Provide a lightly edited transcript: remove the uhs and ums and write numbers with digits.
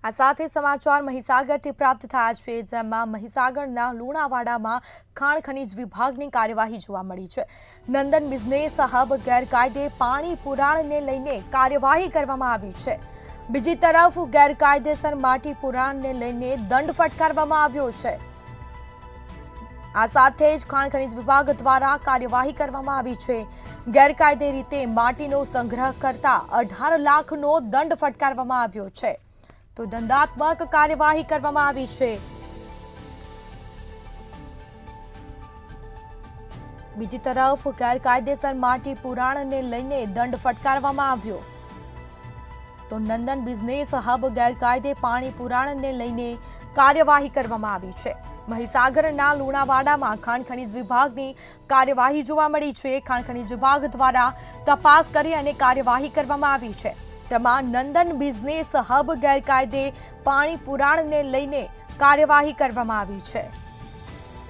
આ સાથે સમાચાર મહીસાગરથી પ્રાપ્ત થયા છે, જેમાં મહીસાગરના લુણાવાડામાં ખાણ ખનીજ વિભાગની કાર્યવાહી જોવા મળી છે। નંદન બિઝનેસ હબ ગેરકાયદે પાણી પુરાણને લઈને કાર્યવાહી કરવામાં આવી છે। બીજી તરફ ગેરકાયદેસર માટી પુરાણને લઈને દંડ ફટકારવામાં આવ્યો છે। આ સાથે જ ખાણ ખનીજ વિભાગ દ્વારા કાર્યવાહી કરવામાં આવી છે। ગેરકાયદે રીતે માટીનો સંગ્રહ કરતા 18 લાખનો દંડ ફટકારવામાં આવ્યો છે। તો દંડાત્મક કાર્યવાહી કરવામાં આવી છે। બીજી તરફ ગેરકાયદેસર માટી પુરાણને લઈને દંડ ફટકારવામાં આવ્યો। તો નંદન બિઝનેસ હબ ગેરકાયદે પાણી પુરાણને લઈને કાર્યવાહી કરવામાં આવી છે। મહીસાગરના લુણાવાડામાં ખાણ ખનીજ વિભાગની કાર્યવાહી જોવા મળી છે। ખાણ ખનીજ વિભાગ દ્વારા તપાસ કરી અને કાર્યવાહી કરવામાં આવી છે, જેમાં નંદન બિઝનેસ હબ ગેરકાયદે પાણી પુરાણને લઈને કાર્યવાહી કરવામાં આવી છે।